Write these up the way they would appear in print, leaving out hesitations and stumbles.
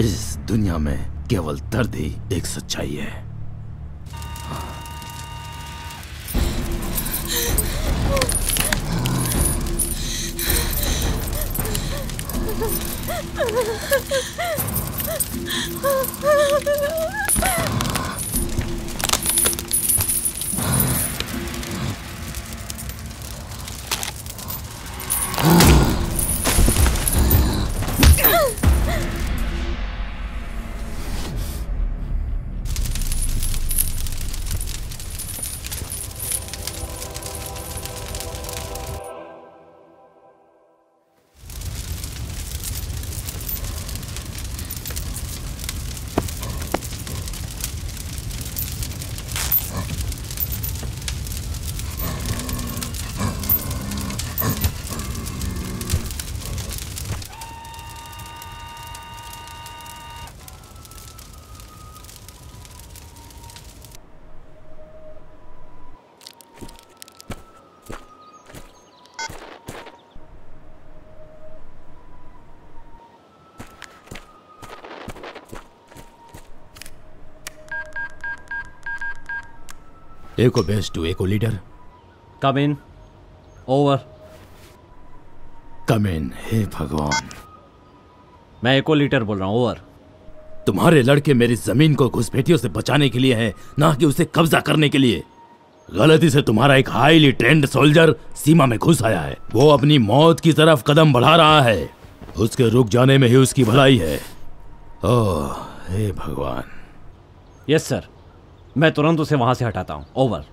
इस दुनिया में केवल दर्द ही एक सच्चाई है। Echo base to Echo leader. Come in. Over. Come in. हे भगवान। मैं एको लीडर बोल रहा हूँ। ओवर। तुम्हारे लड़के मेरी जमीन को घुसपैठियों से बचाने के लिए हैं, ना कि उसे कब्जा करने के लिए। गलती से तुम्हारा एक हाईली ट्रेंड सोल्जर सीमा में घुस आया है। वो अपनी मौत की तरफ कदम बढ़ा रहा है। उसके रुक जाने में ही उसकी भलाई है। ओह हे भगवान। यस सर, मैं तुरंत उसे वहां से हटाता हूं। ओवर।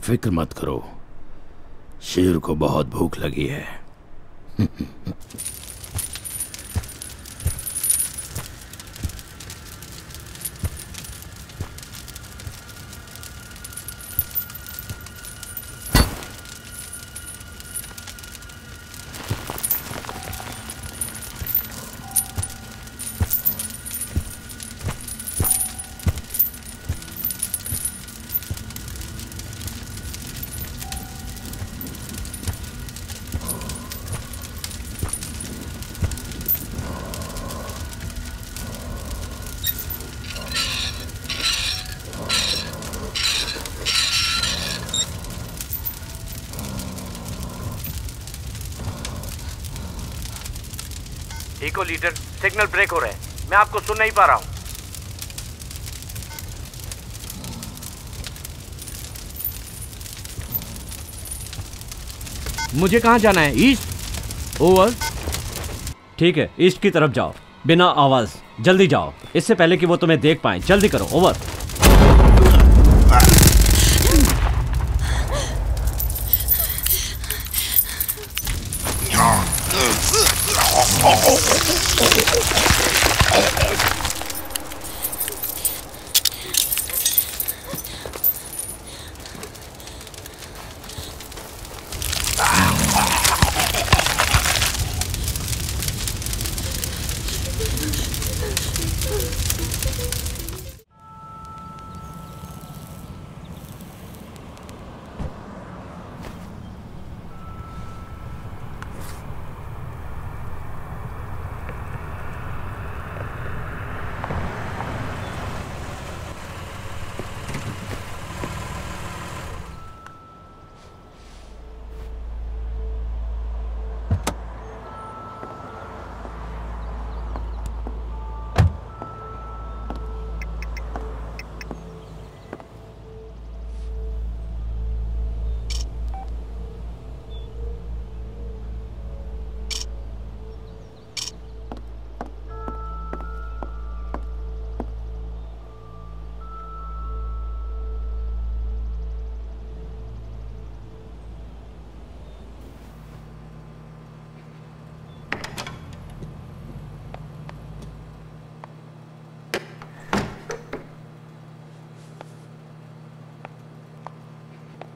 फिक्र मत करो, शेर को बहुत भूख लगी है। इको लीडर, सिग्नल ब्रेक हो रहे हैं। मैं आपको सुन नहीं पा रहा हूं। मुझे कहां जाना है? ईस्ट। ओवर। ठीक है, ईस्ट की तरफ जाओ, बिना आवाज। जल्दी जाओ, इससे पहले कि वो तुम्हें देख पाए। जल्दी करो। ओवर।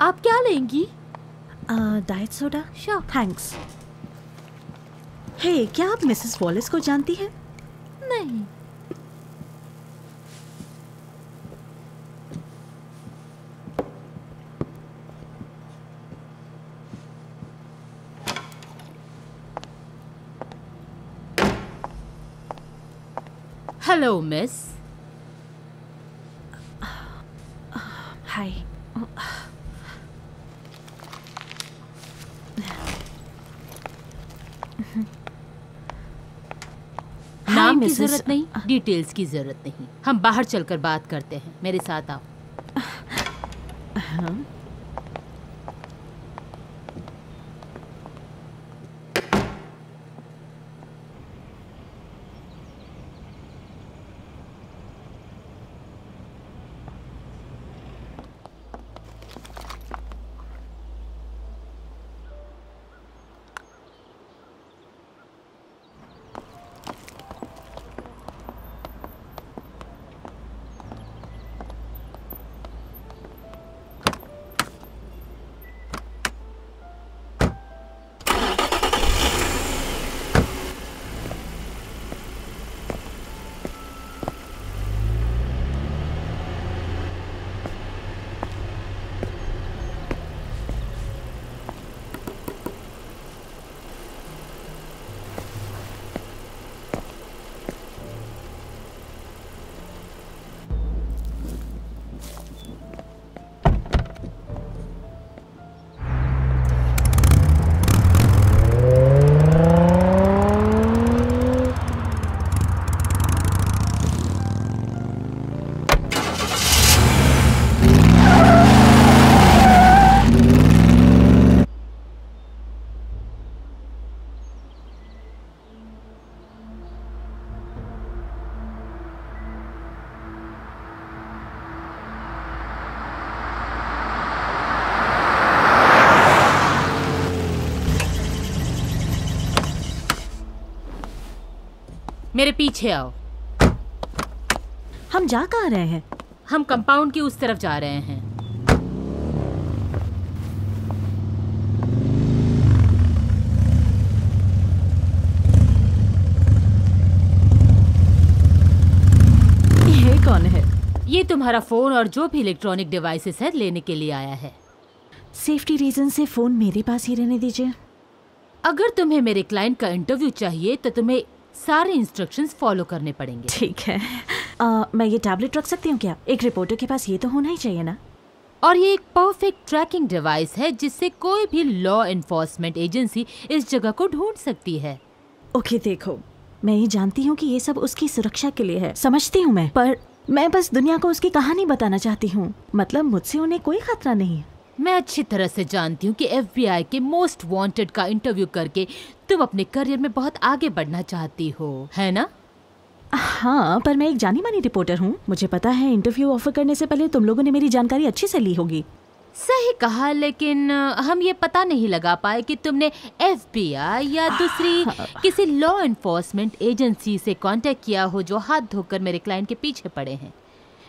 आप क्या लेंगी? Diet soda. Sure. Thanks. Hey, क्या आप मिसेस वॉलिस को जानती हैं? नहीं। Hello miss. हाय। नाम की मिसेस। जरूरत नहीं, डिटेल्स की जरूरत नहीं। हम बाहर चलकर बात करते हैं। मेरे साथ आओ। मेरे पीछे आओ। हम जा कहाँ रहे हैं? हम कंपाउंड की उस तरफ जा रहे हैं। ये कौन है? ये तुम्हारा फोन और जो भी इलेक्ट्रॉनिक डिवाइसेस है लेने के लिए आया है। सेफ्टी रीजन से फोन मेरे पास ही रहने दीजिए। अगर तुम्हें मेरे क्लाइंट का इंटरव्यू चाहिए तो तुम्हें सारे इंस्ट्रक्शंस फॉलो करने पड़ेंगे। ठीक है। मैं ये टैबलेट रख सकती हूँ क्या? एक रिपोर्टर के पास ये तो होना ही चाहिए ना। और ये एक परफेक्ट ट्रैकिंग डिवाइस है जिससे कोई भी लॉ एनफोर्समेंट एजेंसी इस जगह को ढूंढ सकती है। ओके देखो, मैं ये जानती हूँ कि ये सब उसकी सुरक्षा के लिए है, समझती हूँ मैं, पर मैं बस दुनिया को उसकी कहानी बताना चाहती हूँ। मतलब मुझसे उन्हें कोई खतरा नहीं है। मैं अच्छी तरह से जानती हूँ कि FBI के मोस्ट वांटेड का इंटरव्यू करके तुम अपने करियर में बहुत आगे बढ़ना चाहती हो, है ना? हाँ, पर मैं एक जानी मानी रिपोर्टर हूँ। मुझे पता है इंटरव्यू ऑफर करने से पहले तुम लोगों ने मेरी जानकारी अच्छे से ली होगी। सही कहा, लेकिन हम ये पता नहीं लगा पाए कि तुमने FBI या दूसरी किसी लॉ एनफोर्समेंट एजेंसी से कांटेक्ट किया हो जो हाथ धोकर मेरे क्लाइंट के पीछे पड़े हैं।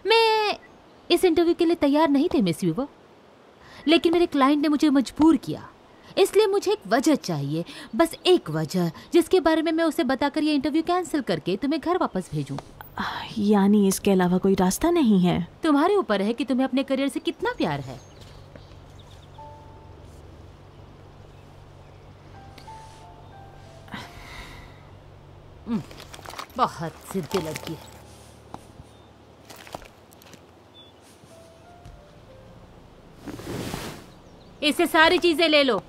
मैं इस इंटरव्यू के लिए तैयार नहीं थे मिस वीवर, लेकिन मेरे क्लाइंट ने मुझे मजबूर किया। इसलिए मुझे एक वजह चाहिए, बस एक वजह, जिसके बारे में मैं उसे बताकर ये इंटरव्यू कैंसिल करके तुम्हें घर वापस भेजूं। यानी इसके अलावा कोई रास्ता नहीं है? तुम्हारे ऊपर है कि तुम्हें अपने करियर से कितना प्यार है। बहुत जिद्दी लड़की है। इससे सारी चीजें ले लो।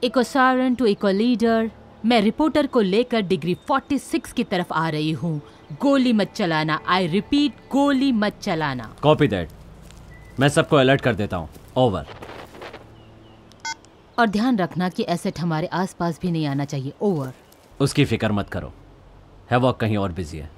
इको सारन टू इको लीडर, मैं रिपोर्टर को लेकर डिग्री 46 की तरफ आ रही हूँ। गोली मत चलाना, आई रिपीट, गोली मत चलाना। Copy that. मैं सबको अलर्ट कर देता हूँ। ओवर। और ध्यान रखना कि एसेट हमारे आसपास भी नहीं आना चाहिए। ओवर। उसकी फिक्र मत करो, हैवॉक कहीं और बिजी है।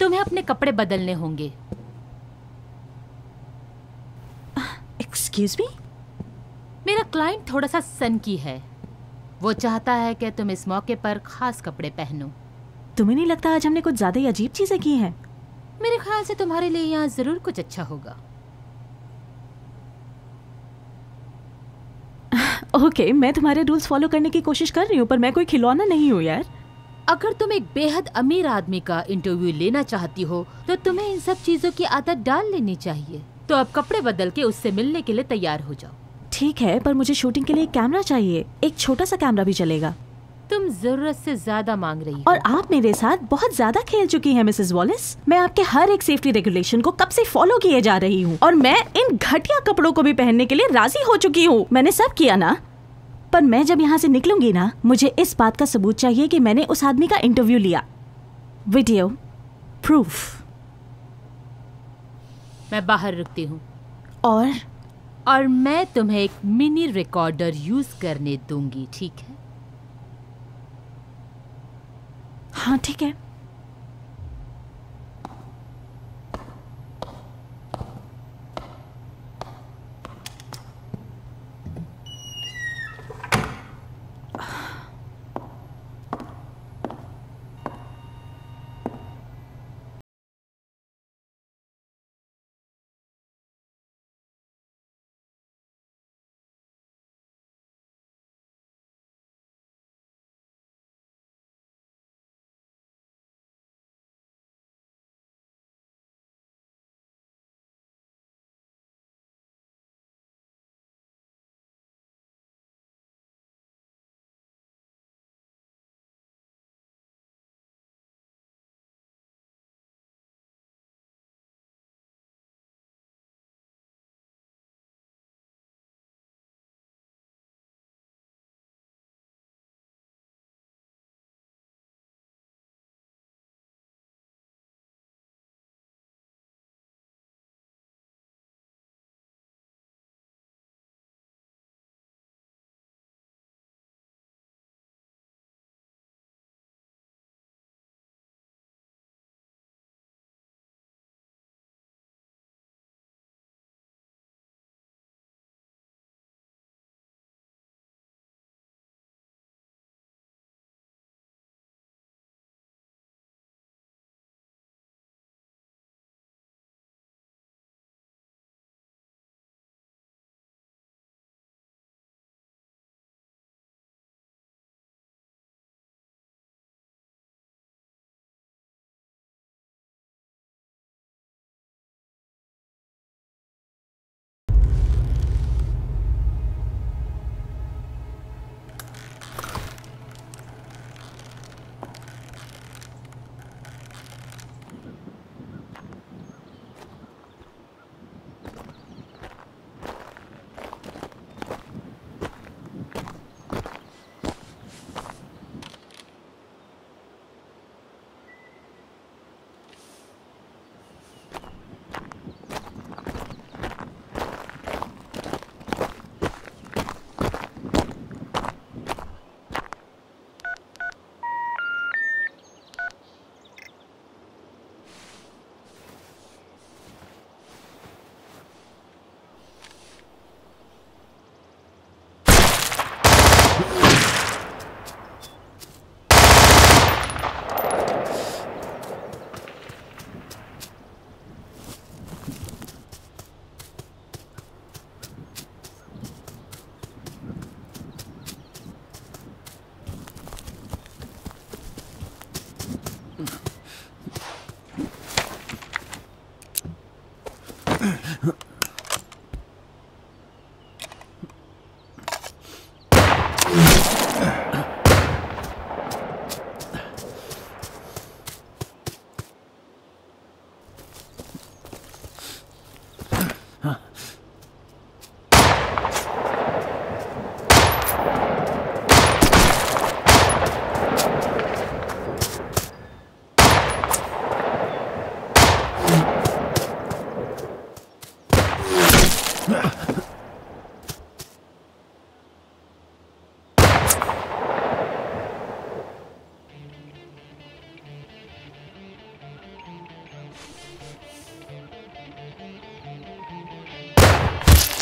तुम्हें अपने कपड़े बदलने होंगे। Excuse me? मेरा क्लाइंट थोड़ा सा सनकी है। वो चाहता है कि तुम इस मौके पर खास कपड़े पहनो। तुम्हें नहीं लगता आज हमने कुछ ज्यादा ही अजीब चीजें की हैं? मेरे ख्याल से तुम्हारे लिए यहाँ जरूर कुछ अच्छा होगा। ओके, मैं तुम्हारे रूल्स फॉलो करने की कोशिश कर रही हूँ, पर मैं कोई खिलौना नहीं हूँ यार। अगर तुम एक बेहद अमीर आदमी का इंटरव्यू लेना चाहती हो तो तुम्हें इन सब चीजों की आदत डाल लेनी चाहिए। तो अब कपड़े बदल के उससे मिलने के लिए तैयार हो जाओ। ठीक है, पर मुझे शूटिंग के लिए एक कैमरा चाहिए। एक छोटा सा कैमरा भी चलेगा। तुम जरूरत से ज्यादा मांग रही हो। और आप मेरे साथ बहुत ज्यादा खेल चुकी हैं मिसेस वॉलिस। मैं आपके हर एक सेफ्टी रेगुलेशन को कब से फॉलो किए जा रही हूँ, और मैं इन घटिया कपड़ों को भी पहनने के लिए राजी हो चुकी हूँ। मैंने सब किया ना। पर मैं जब यहाँ से निकलूंगी ना, मुझे इस बात का सबूत चाहिए कि मैंने उस आदमी का इंटरव्यू लिया। Video proof. मैं बाहर रुकती हूँ और मैं तुम्हें एक मिनी रिकॉर्डर यूज करने दूंगी, ठीक है? हाँ ठीक है।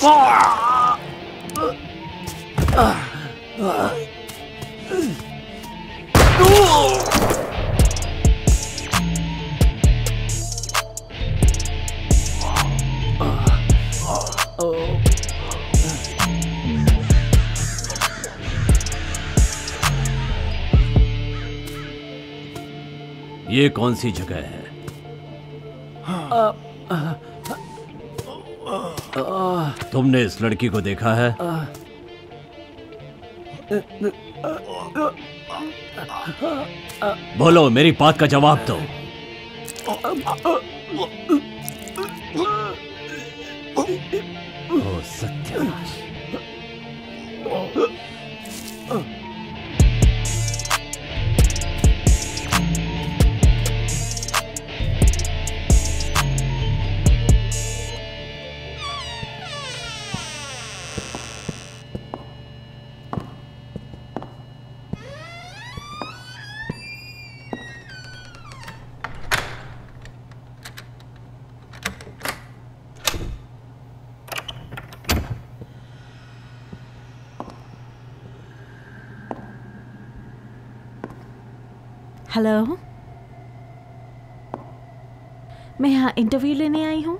ये कौन सी जगह है? तुमने इस लड़की को देखा है? बोलो, मेरी बात का जवाब दो। ओ सत्यानाश। हेलो, मैं यहाँ इंटरव्यू लेने आई हूँ।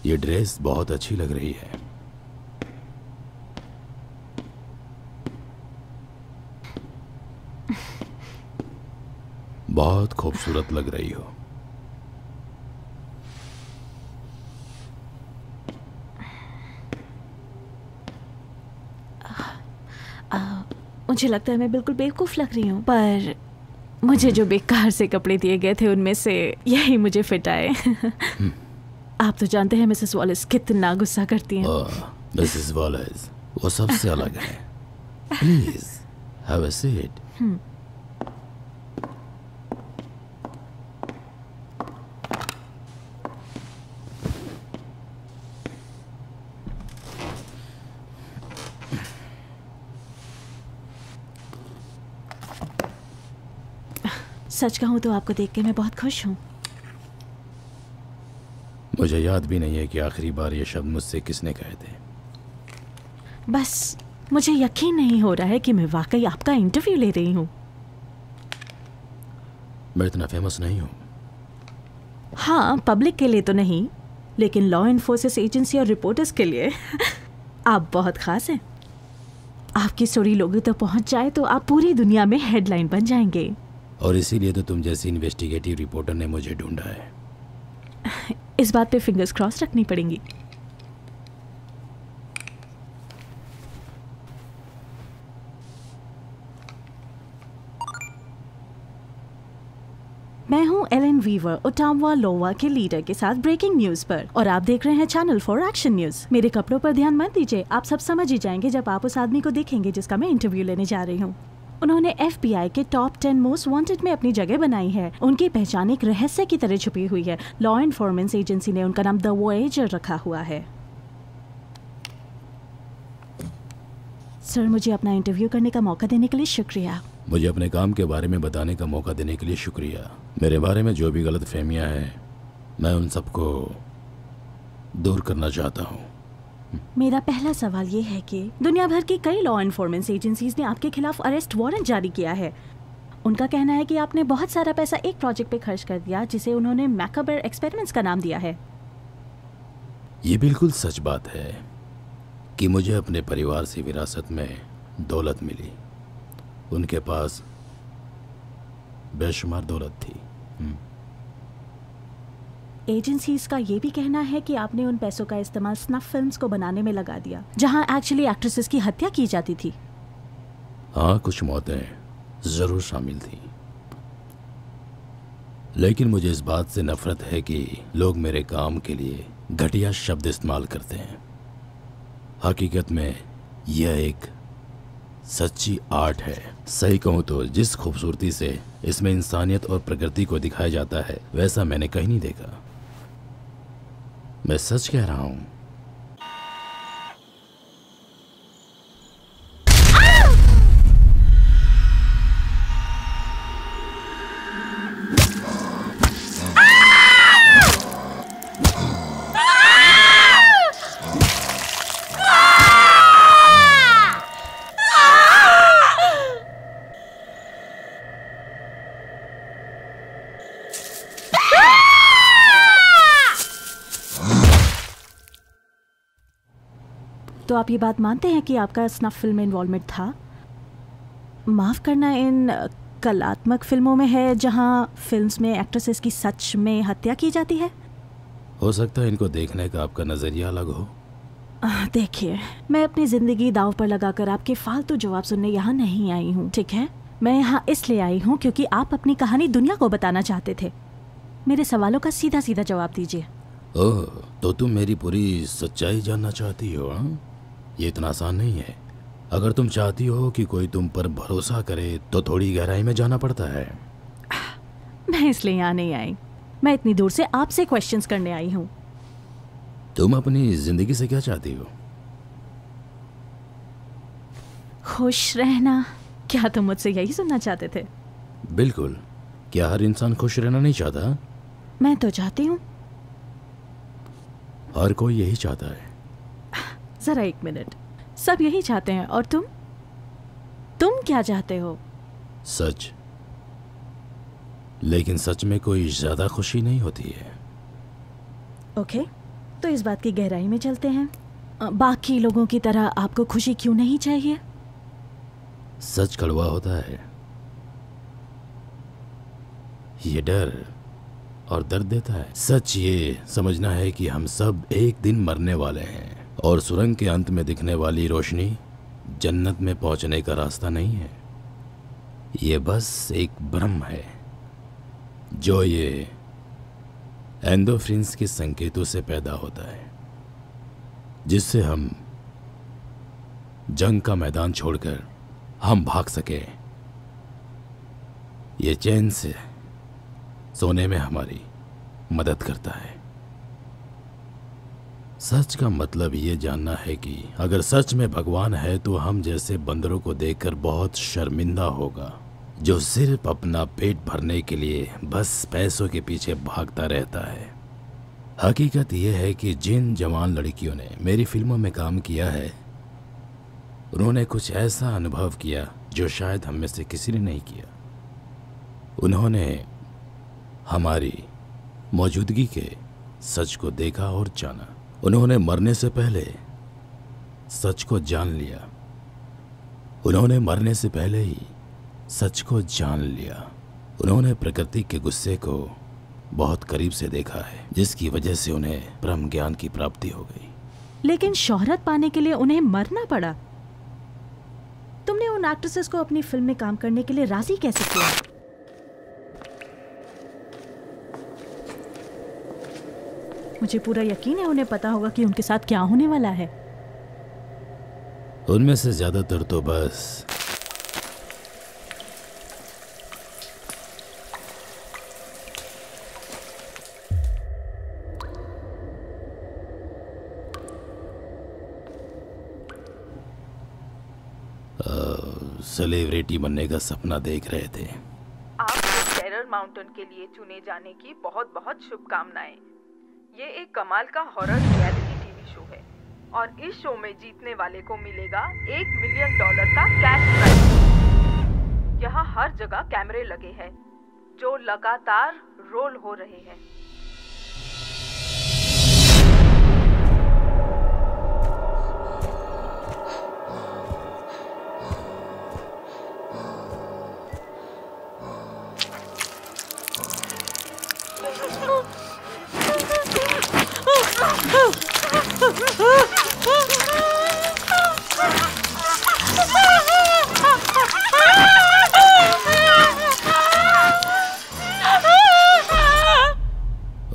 ये ड्रेस बहुत अच्छी लग रही है। बहुत खूबसूरत लग रही हो। मुझे लगता है मैं बिल्कुल बेवकूफ लग रही हूँ, पर मुझे जो बेकार से कपड़े दिए गए थे उनमें से यही मुझे फिट आए। आप तो जानते हैं मिसेस वॉलिस कितना गुस्सा करती हैं। मिसेस वॉलिस वो सबसे अलग है। Please have a seat. सच कहूं तो आपको देख के मैं बहुत खुश हूं। मुझे याद भी नहीं है कि आखिरी बार ये शब्द मुझसे किसने कहे थे। बस मुझे यकीन नहीं हो रहा है कि मैं वाकई आपका इंटरव्यू ले रही हूं। मैं इतना फेमस नहीं हूं। हाँ, पब्लिक के लिए तो नहीं, लेकिन लॉ एनफोर्सेस एजेंसी और रिपोर्टर्स के लिए आप बहुत खास हैं। आपकी स्टोरी लोगों तक पहुंच जाए तो आप पूरी दुनिया में हेडलाइन बन जाएंगे। और इसीलिए तो तुम जैसी इन्वेस्टिगेटिव रिपोर्टर ने मुझे ढूंढा है। इस बात पे फिंगर्स क्रॉस रखनी पड़ेंगी। मैं हूं एलन वीवर, ओटावा लोवा के लीडर के साथ ब्रेकिंग न्यूज पर, और आप देख रहे हैं चैनल 4 एक्शन न्यूज। मेरे कपड़ों पर ध्यान मत दीजिए, आप सब समझ ही जाएंगे जब आप उस आदमी को देखेंगे जिसका मैं इंटरव्यू लेने जा रही हूँ। उन्होंने FBI के टॉप 10 मोस्ट वांटेड में अपनी जगह बनाई है। उनकी पहचान एक रहस्य की तरह छुपी हुई है। लॉ एनफोर्समेंट एजेंसी ने उनका नाम द वॉयेजर रखा हुआ है। सर, मुझे अपना इंटरव्यू करने का मौका देने के लिए शुक्रिया। मुझे अपने काम के बारे में बताने का मौका देने के लिए शुक्रिया। मेरे बारे में जो भी गलत फहमियाँ हैं, मैं उन सबको दूर करना चाहता हूँ। मेरा पहला सवाल ये है कि दुनिया भर की कई लॉ एनफोर्समेंट एजेंसीज ने आपके खिलाफ अरेस्ट वारंट जारी किया है। उनका कहना है कि आपने बहुत सारा पैसा एक प्रोजेक्ट पे खर्च कर दिया जिसे उन्होंने मैकाबर एक्सपेरिमेंट्स का नाम दिया है। ये बिल्कुल सच बात है कि मुझे अपने परिवार से विरासत में दौलत मिली। उनके पास बेशुमार दौलत थी। एजेंसीज का ये भी कहना है कि आपने उन पैसों का इस्तेमाल स्नफ फिल्म्स को बनाने में लगा दिया, जहां एक्चुअली एक्ट्रेसेस की हत्या की जाती थी। हाँ, कुछ मौतें जरूर शामिल थी, लेकिन मुझे इस बात से नफरत है कि लोग मेरे काम के लिए घटिया शब्द इस्तेमाल करते हैं। हकीकत में यह एक सच्ची आर्ट है। सही कहूँ तो जिस खूबसूरती से इसमें इंसानियत और प्रकृति को दिखाया जाता है वैसा मैंने कहीं नहीं देखा। मैं सच कह रहा हूँ। तो आप ये बात मानते हैं कि आपका स्नफ फिल्म में इन्वॉल्वमेंट था? माफ़ करना, इन कलात्मक फिल्मों में है जहां फिल्म्स में एक्ट्रेसेस की सच में हत्या की जाती है। हो सकता है इनको देखने का आपका नजरिया अलग हो। देखिए, मैं अपनी ज़िंदगी दांव पर लगाकर आपके फालतू जवाब सुनने यहाँ नहीं आई हूँ, ठीक है? मैं यहाँ इसलिए आई हूँ क्योंकि आप अपनी कहानी दुनिया को बताना चाहते थे। मेरे सवालों का सीधा सीधा जवाब दीजिए। ओह, तो तुम मेरी पूरी सच्चाई जानना चाहती हो? हाँ, ये इतना आसान नहीं है। अगर तुम चाहती हो कि कोई तुम पर भरोसा करे तो थोड़ी गहराई में जाना पड़ता है। मैं इसलिए यहाँ नहीं आई, मैं इतनी दूर से आपसे क्वेश्चंस करने आई हूँ। तुम अपनी जिंदगी से क्या चाहती हो? खुश रहना। क्या तुम मुझसे यही सुनना चाहते थे? बिल्कुल। क्या हर इंसान खुश रहना नहीं चाहता? मैं तो चाहती हूँ। हर कोई यही चाहता है। जरा एक मिनट, सब यही चाहते हैं, और तुम क्या चाहते हो? सच। लेकिन सच में कोई ज्यादा खुशी नहीं होती है। ओके, तो इस बात की गहराई में चलते हैं। बाकी लोगों की तरह आपको खुशी क्यों नहीं चाहिए? सच कड़वा होता है। ये डर और दर्द देता है। सच ये समझना है कि हम सब एक दिन मरने वाले हैं और सुरंग के अंत में दिखने वाली रोशनी जन्नत में पहुंचने का रास्ता नहीं है। ये बस एक भ्रम है जो ये एंडोर्फिन्स के संकेतों से पैदा होता है, जिससे हम जंग का मैदान छोड़कर हम भाग सके। ये चैन से सोने में हमारी मदद करता है। सच का मतलब ये जानना है कि अगर सच में भगवान है तो हम जैसे बंदरों को देखकर बहुत शर्मिंदा होगा, जो सिर्फ अपना पेट भरने के लिए बस पैसों के पीछे भागता रहता है। हकीकत यह है कि जिन जवान लड़कियों ने मेरी फिल्मों में काम किया है, उन्होंने कुछ ऐसा अनुभव किया जो शायद हम में से किसी ने नहीं किया। उन्होंने हमारी मौजूदगी के सच को देखा और जाना। उन्होंने मरने से पहले सच को जान लिया। उन्होंने मरने से पहले ही सच को जान लिया। उन्होंने प्रकृति के गुस्से को बहुत करीब से देखा है, जिसकी वजह से उन्हें ब्रह्म ज्ञान की प्राप्ति हो गई। लेकिन शोहरत पाने के लिए उन्हें मरना पड़ा। तुमने उन एक्ट्रेसेस को अपनी फिल्म में काम करने के लिए राजी कैसे किया? मुझे पूरा यकीन है उन्हें पता होगा कि उनके साथ क्या होने वाला है। उनमें से ज्यादातर तो बस सेलिब्रिटी बनने का सपना देख रहे थे। आपको टेरर माउंटेन के लिए चुने जाने की बहुत बहुत शुभकामनाएं। ये एक कमाल का हॉरर रियलिटी टीवी शो है और इस शो में जीतने वाले को मिलेगा $1 मिलियन का कैश प्राइज। यहाँ हर जगह कैमरे लगे हैं जो लगातार रोल हो रहे हैं।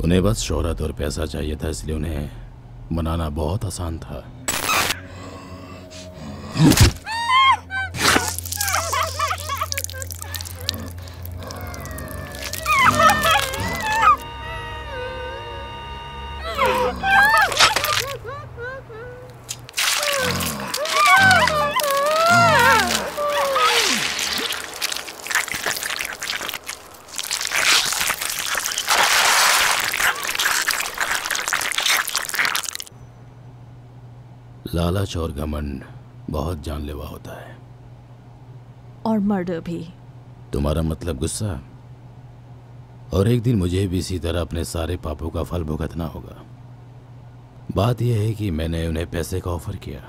उन्हें बस शोहरत और पैसा चाहिए था, इसलिए उन्हें मनाना बहुत आसान था। लालच और घमंड बहुत जानलेवा होता है। और मर्डर भी। तुम्हारा मतलब गुस्सा? और एक दिन मुझे भी इसी तरह अपने सारे पापों का फल भुगतना होगा। बात यह है कि मैंने उन्हें पैसे का ऑफर किया।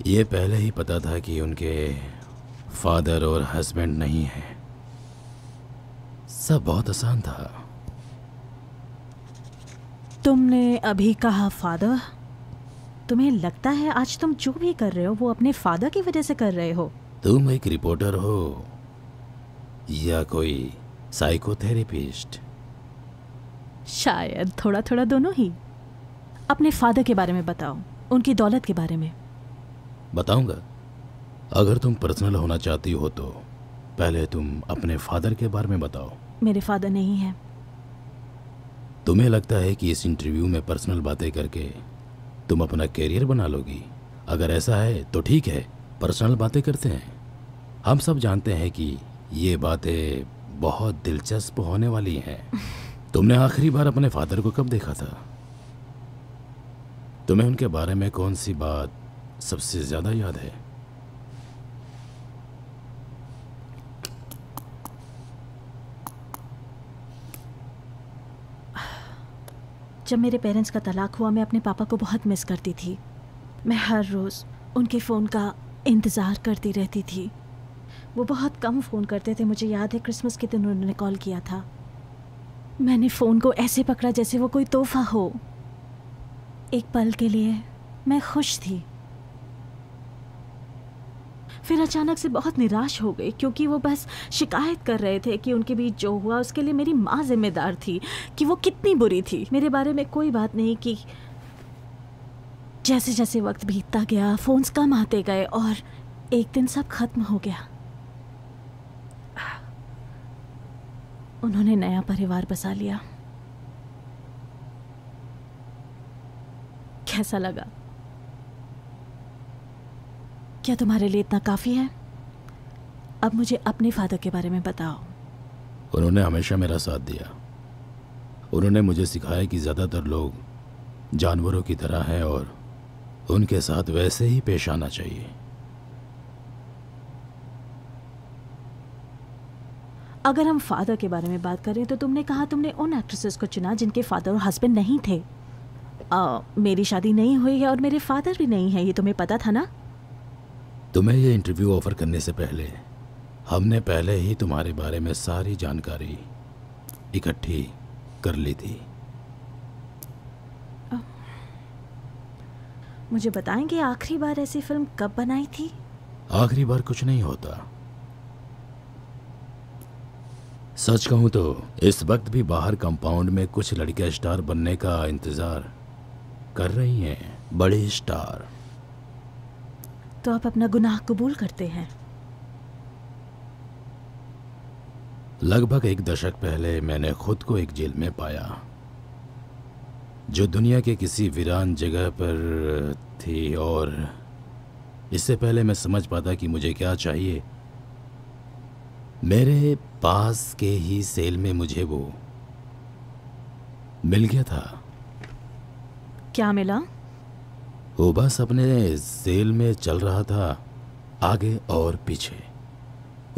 ये पहले ही पता था कि उनके फादर और हस्बैंड नहीं हैं। सब बहुत आसान था। तुमने अभी कहा फादर। तुम्हें लगता है आज तुम जो भी कर रहे हो वो अपने फादर की वजह से कर रहे हो? तुम एक रिपोर्टर हो या कोई साइकोथेरेपिस्ट? शायद थोड़ा थोड़ा दोनों ही। अपने फादर के बारे में बताओ, उनकी दौलत के बारे में। बताऊंगा। अगर तुम पर्सनल होना चाहती हो तो पहले तुम अपने फादर के बारे में बताओ। मेरे फादर नहीं है। तुम्हें लगता है कि इस इंटरव्यू में पर्सनल बातें करके तुम अपना कैरियर बना लोगी? अगर ऐसा है तो ठीक है, पर्सनल बातें करते हैं। हम सब जानते हैं कि ये बातें बहुत दिलचस्प होने वाली हैं। तुमने आखिरी बार अपने फादर को कब देखा था? तुम्हें उनके बारे में कौन सी बात सबसे ज्यादा याद है? जब मेरे पेरेंट्स का तलाक हुआ मैं अपने पापा को बहुत मिस करती थी। मैं हर रोज़ उनके फ़ोन का इंतज़ार करती रहती थी। वो बहुत कम फ़ोन करते थे। मुझे याद है क्रिसमस के दिन उन्होंने कॉल किया था। मैंने फ़ोन को ऐसे पकड़ा जैसे वो कोई तोहफा हो। एक पल के लिए मैं खुश थी, फिर अचानक से बहुत निराश हो गई क्योंकि वो बस शिकायत कर रहे थे कि उनके बीच जो हुआ उसके लिए मेरी माँ जिम्मेदार थी, कि वो कितनी बुरी थी। मेरे बारे में कोई बात नहीं की। जैसे जैसे वक्त बीतता गया फोन्स कम आते गए और एक दिन सब खत्म हो गया। उन्होंने नया परिवार बसा लिया। कैसा लगा? क्या तुम्हारे लिए इतना काफी है? अब मुझे अपने फादर के बारे में बताओ। उन्होंने हमेशा मेरा साथ दिया। उन्होंने मुझे सिखाया कि ज्यादातर लोग जानवरों की तरह हैं और उनके साथ वैसे ही पेश आना चाहिए। अगर हम फादर के बारे में बात करें तो तुमने कहा तुमने उन एक्ट्रेसेस को चुना जिनके फादर और हस्बैंड नहीं थे। मेरी शादी नहीं हुई है और मेरे फादर भी नहीं है, ये तुम्हें पता था ना? तुम्हें ये इंटरव्यू ऑफर करने से पहले हमने पहले ही तुम्हारे बारे में सारी जानकारी इकट्ठी कर ली थी। मुझे बताएंगे आखिरी बार ऐसी फिल्म कब बनाई थी? आखिरी बार कुछ नहीं होता। सच कहूं तो इस वक्त भी बाहर कंपाउंड में कुछ लड़कियां स्टार बनने का इंतजार कर रही हैं, बड़े स्टार। तो आप अपना गुनाह कबूल करते हैं? लगभग एक दशक पहले मैंने खुद को एक जेल में पाया जो दुनिया के किसी वीरान जगह पर थी, और इससे पहले मैं समझ पाता कि मुझे क्या चाहिए, मेरे पास के ही सेल में मुझे वो मिल गया था। क्या मिला? वो बस अपने सेल में चल रहा था, आगे और पीछे।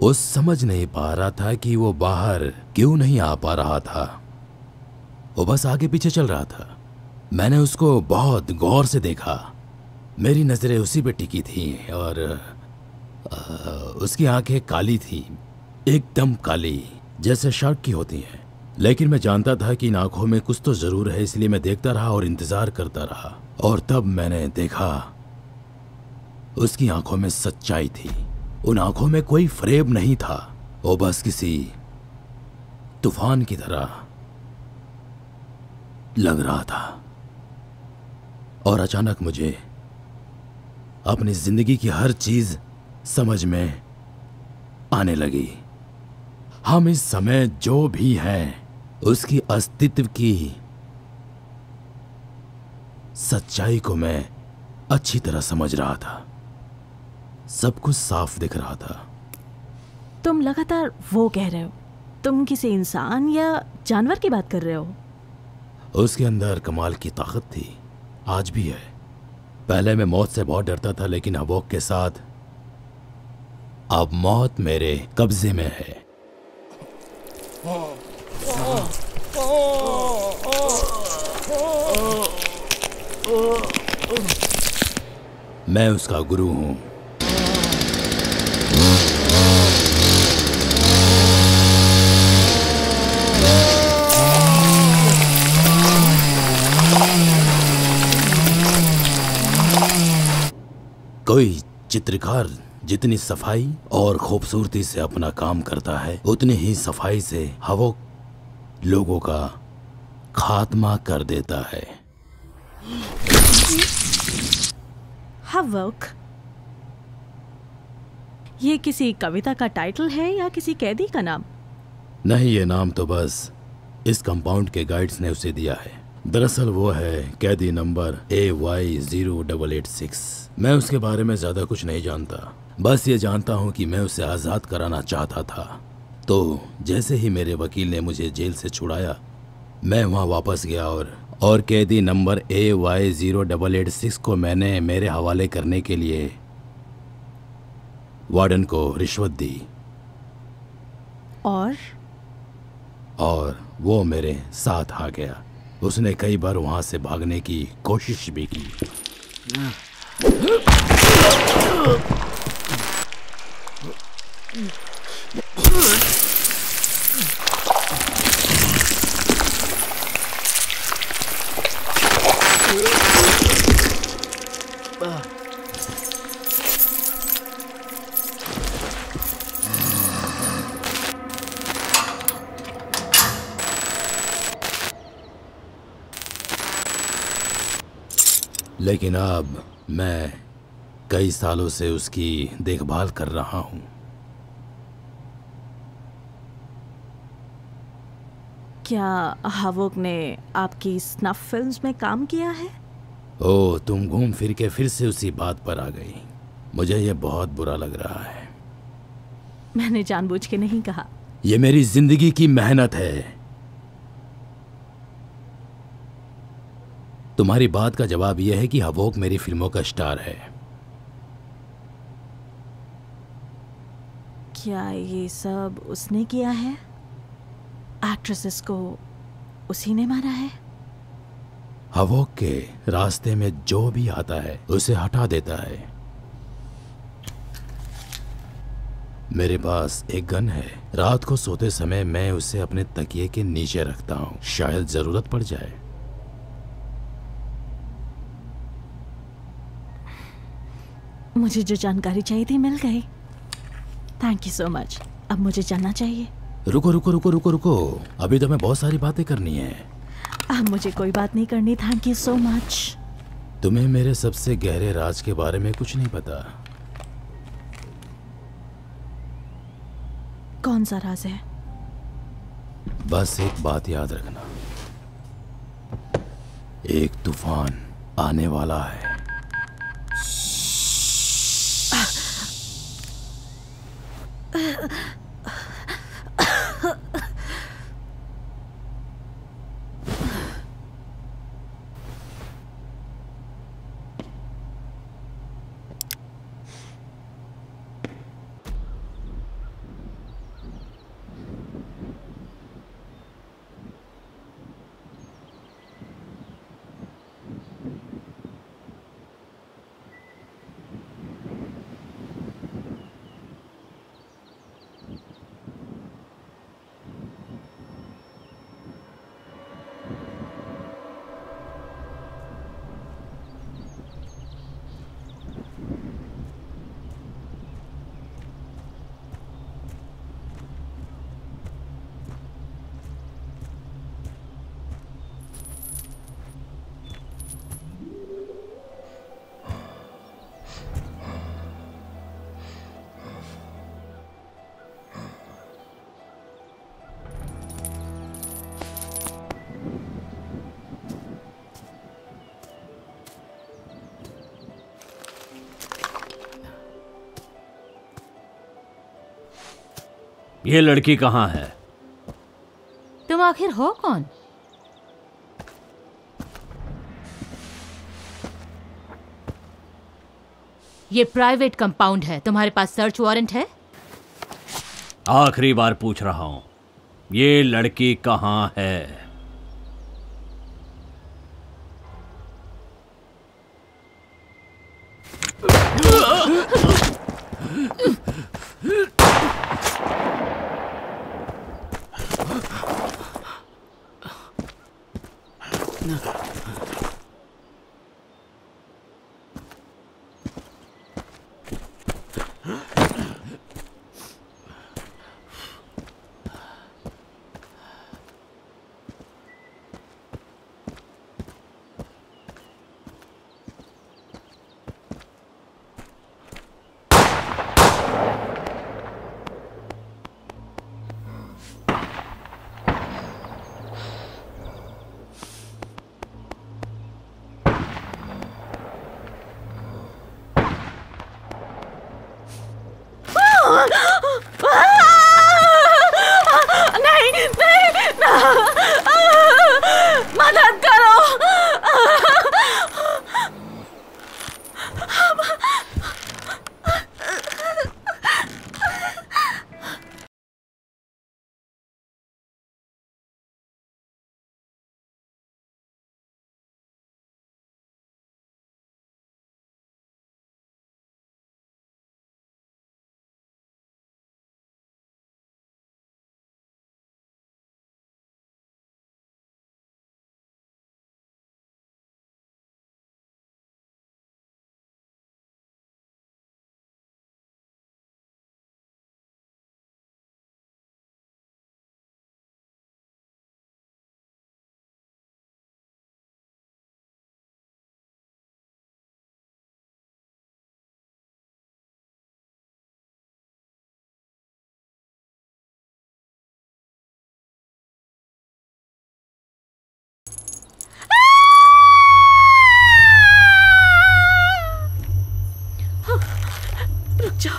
वो समझ नहीं पा रहा था कि वो बाहर क्यों नहीं आ पा रहा था। वो बस आगे पीछे चल रहा था। मैंने उसको बहुत गौर से देखा। मेरी नजरें उसी पे टिकी थी और उसकी आंखें काली थी, एकदम काली, जैसे शार्क की होती हैं। लेकिन मैं जानता था कि इन आंखों में कुछ तो जरूर है, इसलिए मैं देखता रहा और इंतजार करता रहा। और तब मैंने देखा उसकी आंखों में सच्चाई थी। उन आंखों में कोई फरेब नहीं था। वो बस किसी तूफान की तरह लग रहा था। और अचानक मुझे अपनी जिंदगी की हर चीज समझ में आने लगी। हम इस समय जो भी हैं उसकी अस्तित्व की सच्चाई को मैं अच्छी तरह समझ रहा था। सब कुछ साफ दिख रहा था। तुम लगातार वो कह रहे हो। तुम किसी इंसान या जानवर की बात कर रहे हो? उसके अंदर कमाल की ताकत थी, आज भी है। पहले मैं मौत से बहुत डरता था, लेकिन हवोक के साथ अब मौत मेरे कब्जे में है। मैं उसका गुरु हूं। कोई चित्रकार जितनी सफाई और खूबसूरती से अपना काम करता है, उतनी ही सफाई से हवोक लोगों का खात्मा कर देता है। हवोक, ये किसी कविता का टाइटल है या किसी कैदी का नाम? नहीं, ये नाम तो बस इस कंपाउंड के गाइड्स ने उसे दिया है। दरअसल वो है कैदी नंबर AY0886। मैं उसके बारे में ज्यादा कुछ नहीं जानता, बस ये जानता हूँ कि मैं उसे आजाद कराना चाहता था। तो जैसे ही मेरे वकील ने मुझे जेल से छुड़ाया, मैं वहाँ वापस गया और कैदी नंबर AY0886 को मैंने मेरे हवाले करने के लिए वार्डन को रिश्वत दी और वो मेरे साथ आ गया। उसने कई बार वहां से भागने की कोशिश भी की। लेकिन अब मैं कई सालों से उसकी देखभाल कर रहा हूं। क्या हवोक ने आपकी स्नफ फिल्म्स में काम किया है? ओह, तुम घूम फिर के फिर से उसी बात पर आ गई। मुझे ये बहुत बुरा लग रहा है। मैंने जानबूझ के नहीं कहा। ये मेरी जिंदगी की मेहनत है। तुम्हारी बात का जवाब यह है कि हवोक मेरी फिल्मों का स्टार है। क्या ये सब उसने किया है? एक्ट्रेसेस को उसी ने मारा है? हवोक के रास्ते में जो भी आता है उसे हटा देता है। मेरे पास एक गन है। रात को सोते समय मैं उसे अपने तकिए के नीचे रखता हूँ, शायद जरूरत पड़ जाए। मुझे जो जानकारी चाहिए थी मिल गई। Thank you so much. अब मुझे जाना चाहिए। रुको रुको रुको रुको रुको, अभी तो मैं बहुत सारी बातें करनी है। अब मुझे कोई बात नहीं करनी। Thank you so much. तुम्हें मेरे सबसे गहरे राज के बारे में कुछ नहीं पता। कौन सा राज है? बस एक बात याद रखना, एक तूफान आने वाला है। ये लड़की कहाँ है? तुम आखिर हो कौन? ये प्राइवेट कंपाउंड है। तुम्हारे पास सर्च वारंट है? आखिरी बार पूछ रहा हूं, ये लड़की कहाँ है? नहीं नहीं ना, मदद करो। रुक जाओ,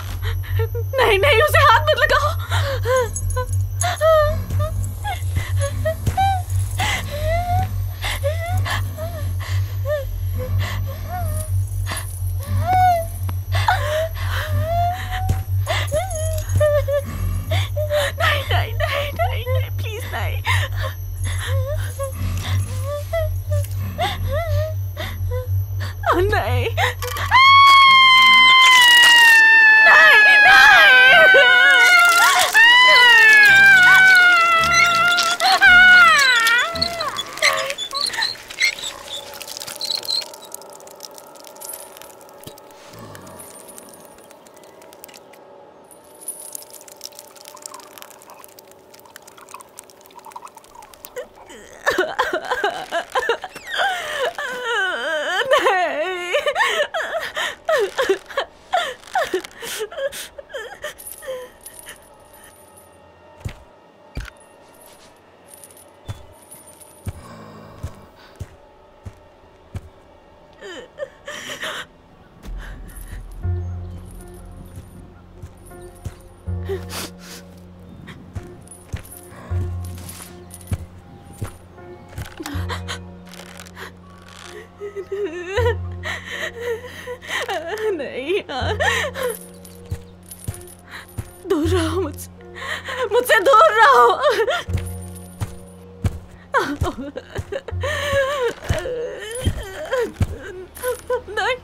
नहीं नहीं, उसे हाथ मत लगाओ। नहीं नहीं नहीं नहीं नहीं, प्लीज नहीं। नहीं नहीं, दूर रहो मुझसे, मुझसे दूर रहो। नहीं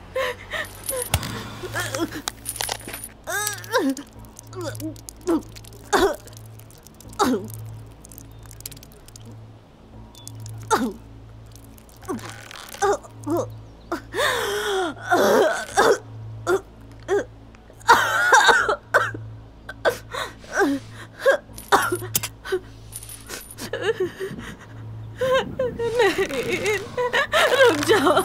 नहीं, रुक जाओ।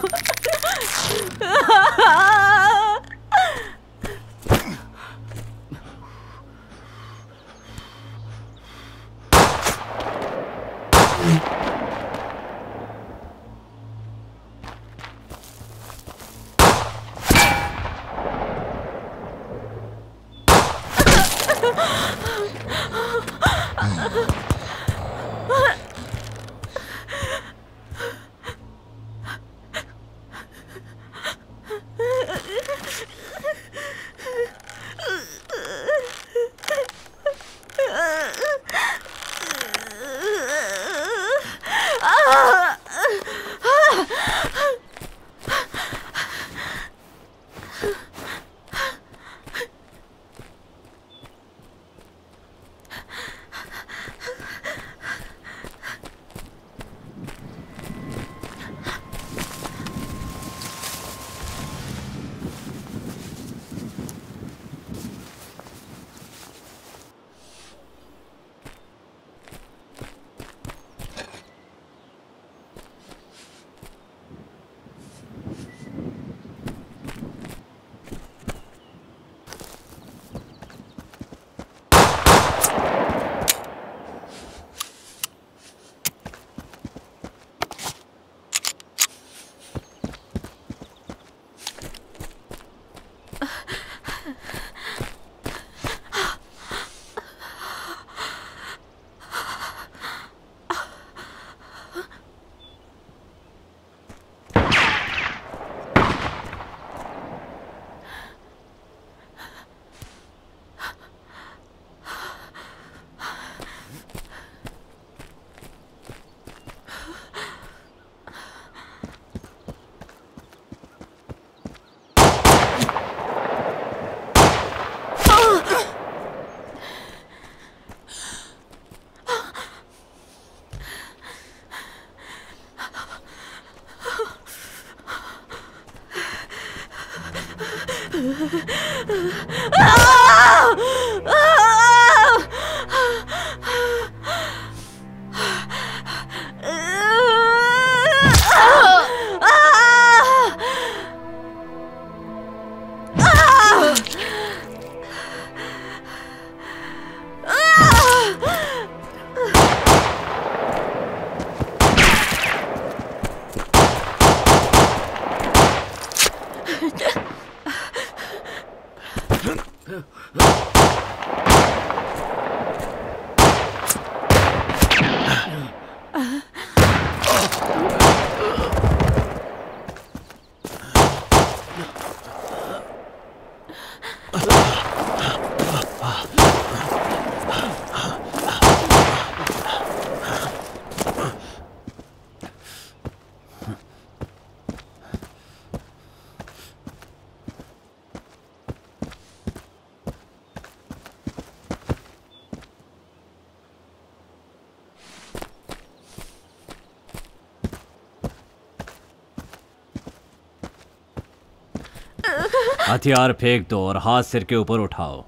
हथियार फेंक दो और हाथ सिर के ऊपर उठाओ।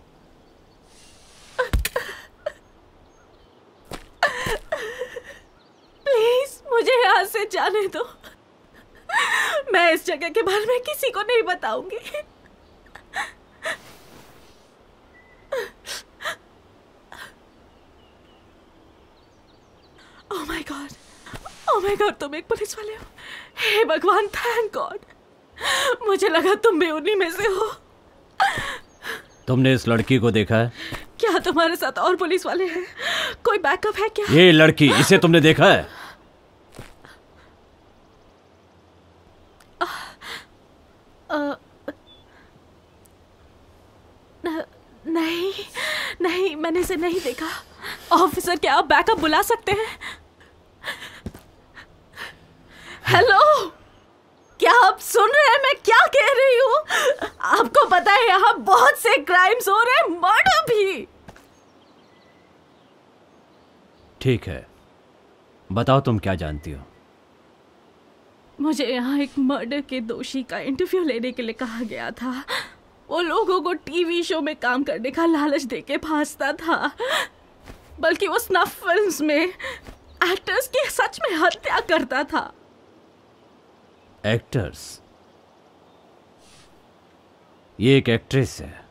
प्लीज मुझे यहाँ से जाने दो। मैं इस जगह के बारे में किसी को नहीं बताऊंगी। Oh my God, oh my God, तुम एक पुलिस वाले हो। हे भगवान, थैंक गॉड। मुझे लगा तुम भी उन्हीं में से हो। तुमने इस लड़की को देखा है? क्या तुम्हारे साथ और पुलिस वाले हैं? कोई बैकअप है क्या? ये लड़की, इसे तुमने देखा है? नहीं नहीं, मैंने इसे नहीं देखा। ऑफिसर, क्या आप बैकअप बुला सकते हैं? हेलो, क्या आप सुन रहे हैं मैं क्या कह रही हूँ? आपको पता है यहाँ बहुत से क्राइम्स हो रहे हैं, मर्डर भी। ठीक है, बताओ तुम क्या जानती हो? मुझे यहाँ एक मर्डर के दोषी का इंटरव्यू लेने के लिए कहा गया था। वो लोगों को टीवी शो में काम करने का लालच देके फांसता था, बल्कि वो स्नफ फिल्म्स में एक्टर्स की सच में हत्या करता था। एक्टर्स? ये एक एक्ट्रेस है।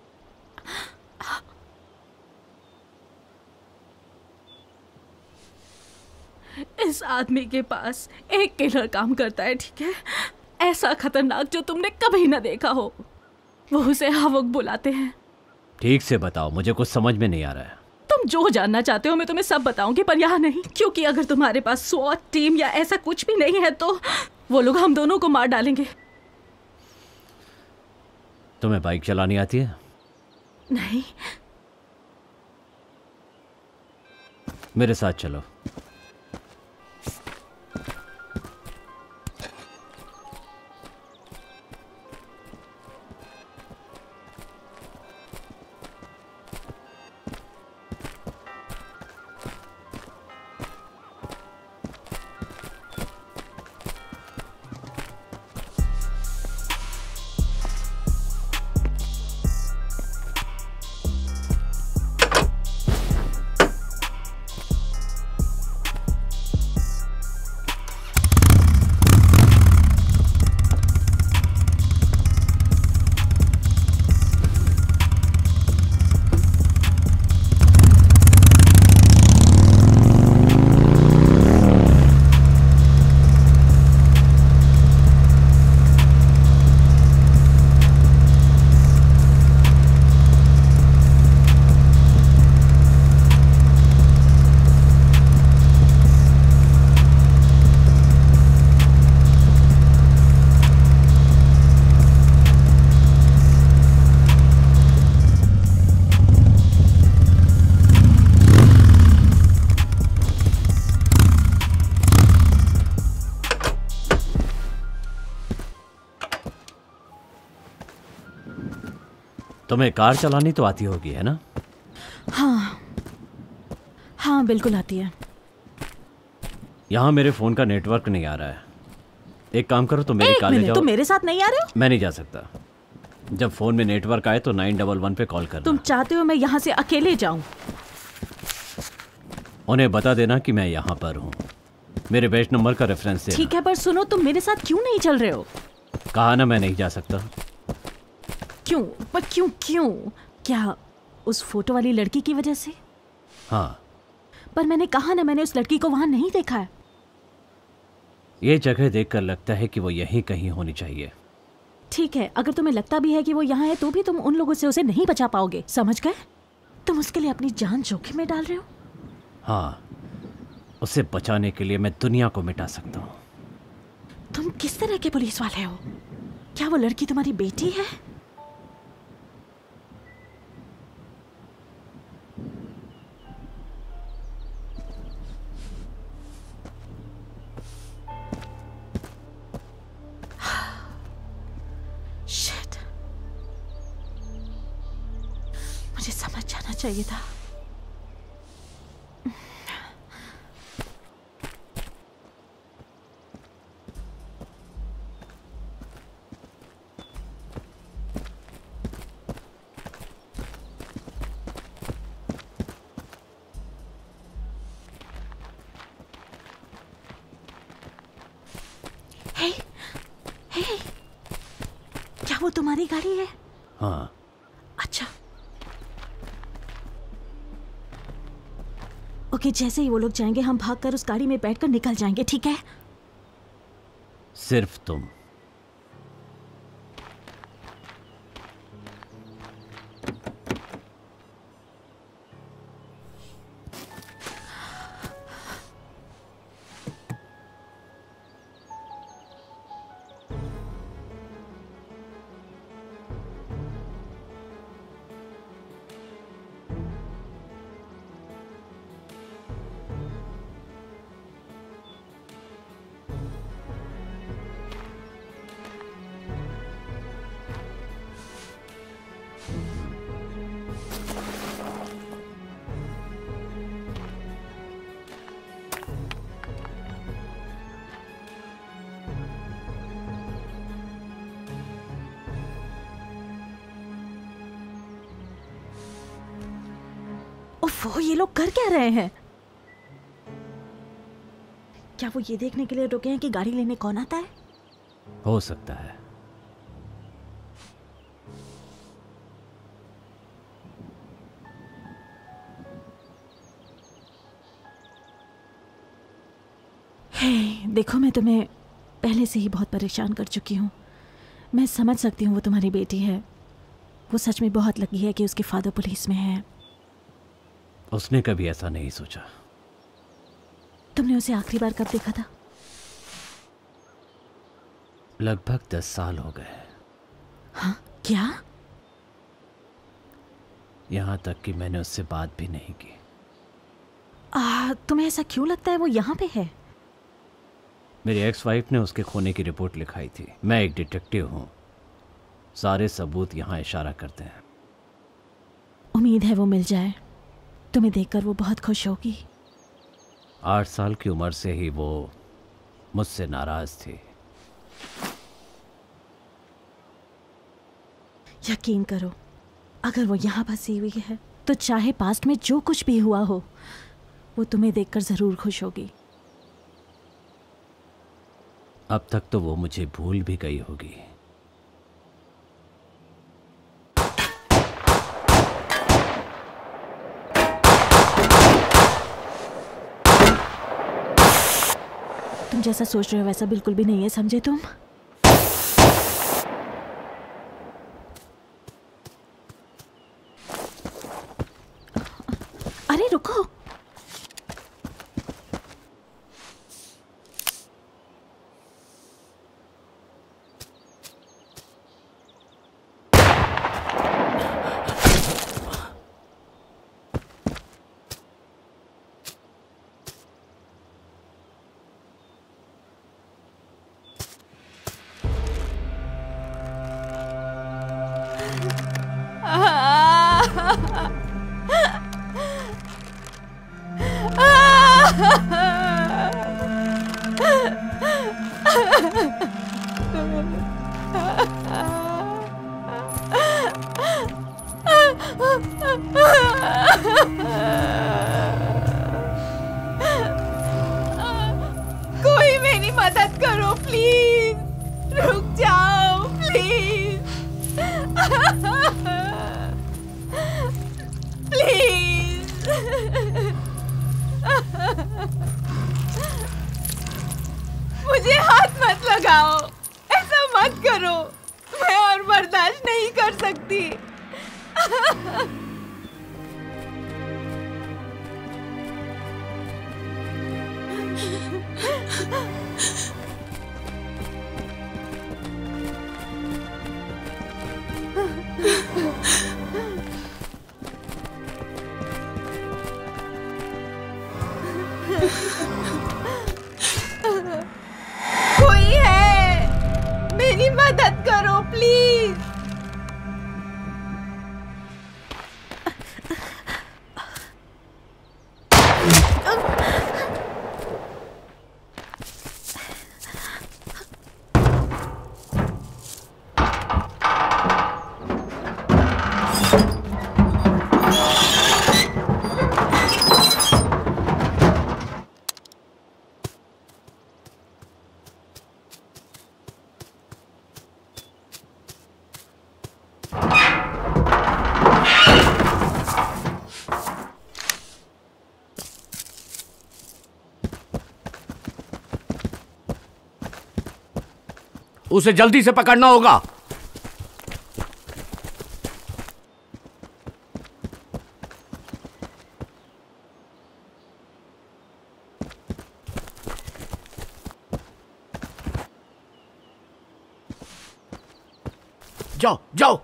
इस आदमी के पास एक किलर काम करता है, ठीक है? ऐसा खतरनाक जो तुमने कभी ना देखा हो। वो उसे हावक बुलाते हैं। ठीक से बताओ, मुझे कुछ समझ में नहीं आ रहा है। तुम जो जानना चाहते हो मैं तुम्हें सब बताऊंगी, पर यहाँ नहीं, क्योंकि अगर तुम्हारे पास स्वॉट टीम या ऐसा कुछ भी नहीं है तो वो लोग हम दोनों को मार डालेंगे। तुम्हें बाइक चलानी आती है? नहीं। मेरे साथ चलो। तुम्हें कार चलानी तो आती होगी, है ना? हाँ हाँ, बिल्कुल आती है। यहाँ मेरे फोन का नेटवर्क नहीं आ रहा है। एक काम करो, तुम मेरी कार ले जाओ। तुम मेरे साथ नहीं आ रहे हो? मैं नहीं जा सकता। जब फोन में नेटवर्क आए तो 911 पे कॉल करना। तुम चाहते हो मैं यहाँ से अकेले जाऊं? उन्हें बता देना कि मैं यहाँ पर हूँ। मेरे बेस्ट नंबर का रेफरेंस देना। ठीक है, पर सुनो, तुम मेरे साथ क्यों नहीं चल रहे हो? कहा ना मैं नहीं जा सकता। क्यों? पर क्यों क्यों? क्या उस फोटो वाली लड़की की वजह से? हाँ। पर मैंने कहा ना, मैंने उस लड़की को वहां नहीं देखा है। ये जगह देखकर लगता है कि वो यहीं कहीं होनी चाहिए। ठीक है, अगर तुम्हें लगता भी है कि वो यहाँ है तो भी तुम उन लोगों से उसे नहीं बचा पाओगे, समझ गए? तुम उसके लिए अपनी जान जोखिम में डाल रहे हो। हाँ, उसे बचाने के लिए मैं दुनिया को मिटा सकता हूँ। तुम किस तरह के पुलिस वाले हो? क्या वो लड़की तुम्हारी बेटी है? शिट, मुझे समझ जाना चाहिए था। क्या वो तुम्हारी गाड़ी है? हाँ। अच्छा। ओके, जैसे ही वो लोग जाएंगे हम भागकर उस गाड़ी में बैठकर निकल जाएंगे, ठीक है? सिर्फ तुम। वो ये लोग कर क्या रहे हैं? क्या वो ये देखने के लिए रुके हैं कि गाड़ी लेने कौन आता है? हो सकता है। हे, देखो मैं तुम्हें पहले से ही बहुत परेशान कर चुकी हूँ। मैं समझ सकती हूँ वो तुम्हारी बेटी है। वो सच में बहुत लकी है कि उसके फादर पुलिस में है। उसने कभी ऐसा नहीं सोचा। तुमने उसे आखिरी बार कब देखा था? लगभग 10 साल हो गए। हाँ, क्या? यहाँ तक कि मैंने उससे बात भी नहीं की। तुम्हें ऐसा क्यों लगता है वो यहाँ पे है? मेरी एक्स वाइफ ने उसके खोने की रिपोर्ट लिखाई थी। मैं एक डिटेक्टिव हूँ। सारे सबूत यहाँ इशारा करते हैं। उम्मीद है वो मिल जाए। तुम्हें देखकर वो बहुत खुश होगी। 8 साल की उम्र से ही वो मुझसे नाराज थी। यकीन करो, अगर वो यहाँ फंसी हुई है तो चाहे पास्ट में जो कुछ भी हुआ हो वो तुम्हें देखकर जरूर खुश होगी। अब तक तो वो मुझे भूल भी गई होगी। तुम जैसा सोच रहे हो वैसा बिल्कुल भी नहीं है, समझे तुम? अरे रुको, कोई मेरी मदद करो प्लीज। रुक जाओ प्लीज। प्लीज। मुझे हाथ मत लगाओ, ऐसा मत करो। मैं और बर्दाश्त नहीं कर सकती। कोई है, मेरी मदद करो प्लीज। उसे जल्दी से पकड़ना होगा। जाओ जाओ।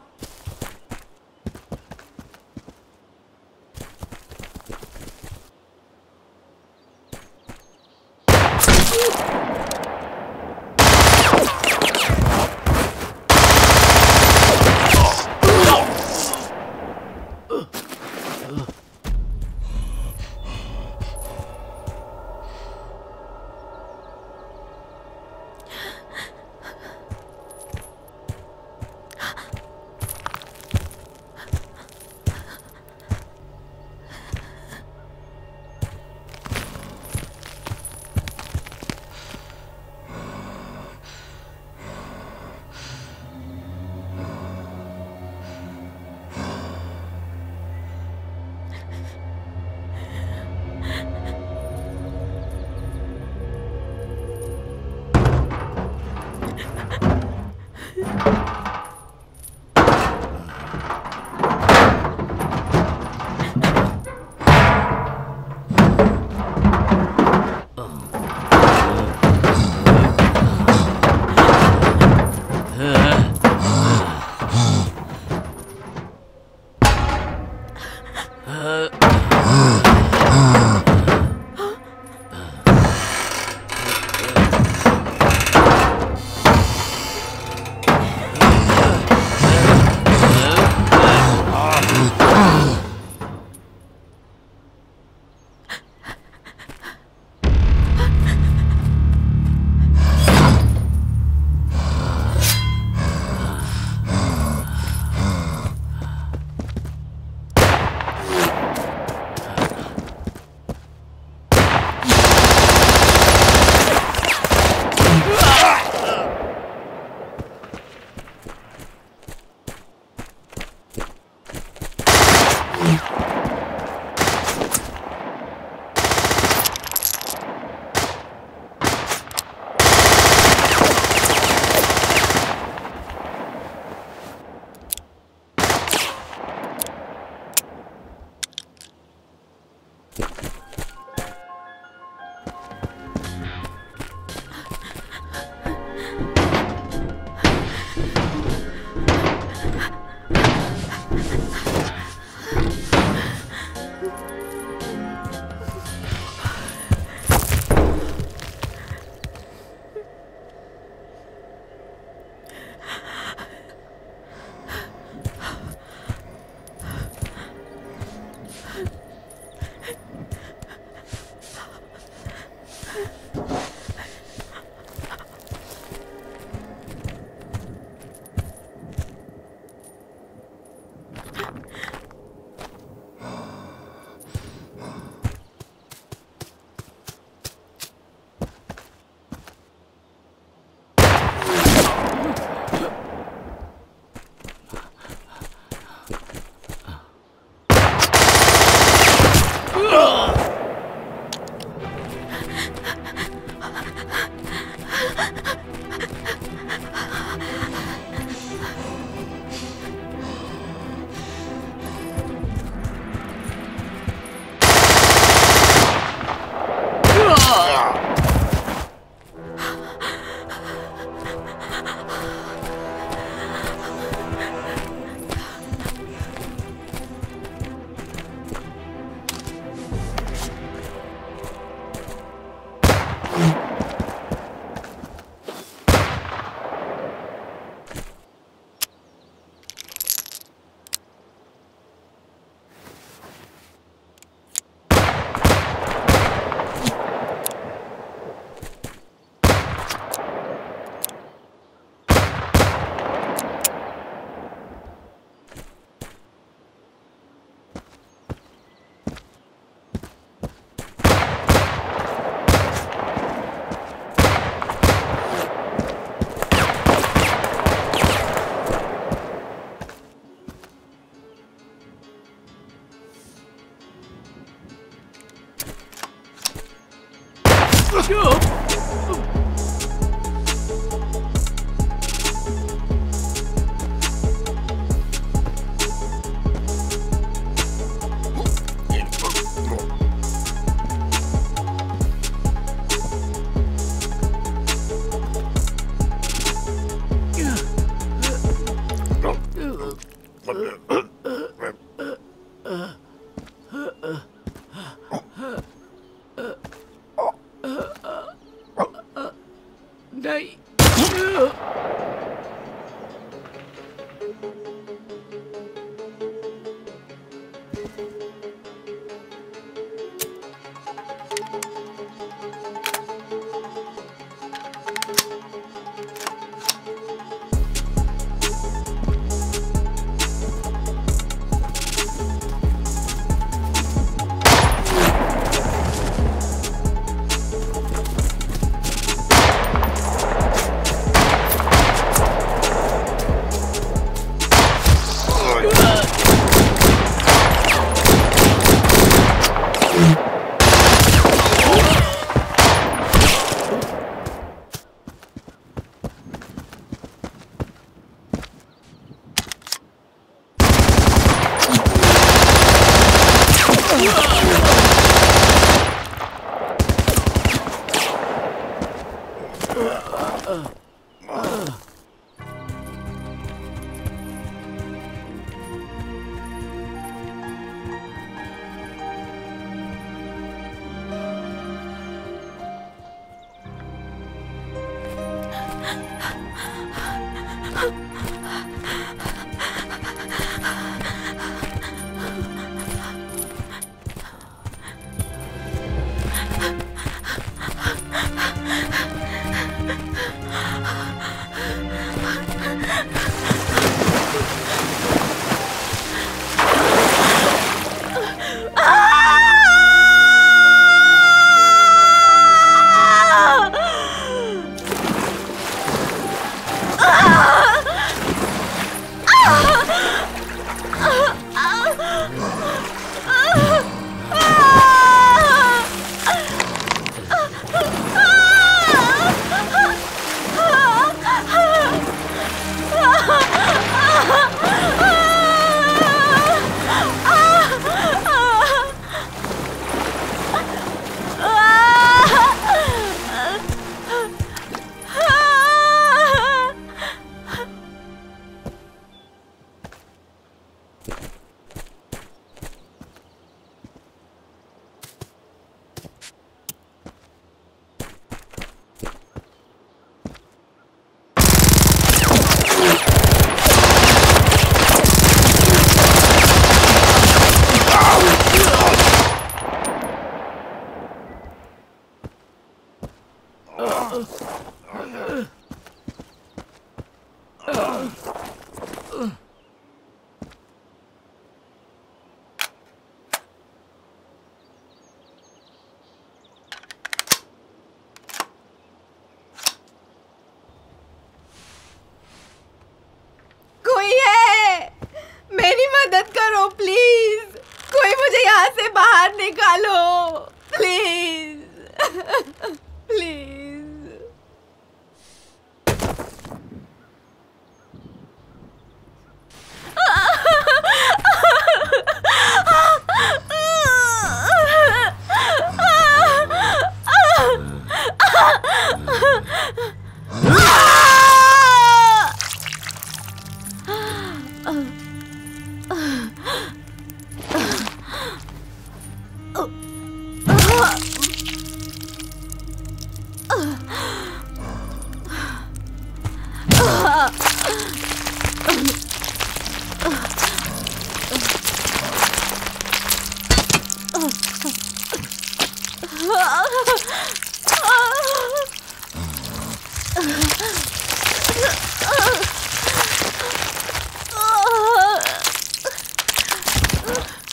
नहीं।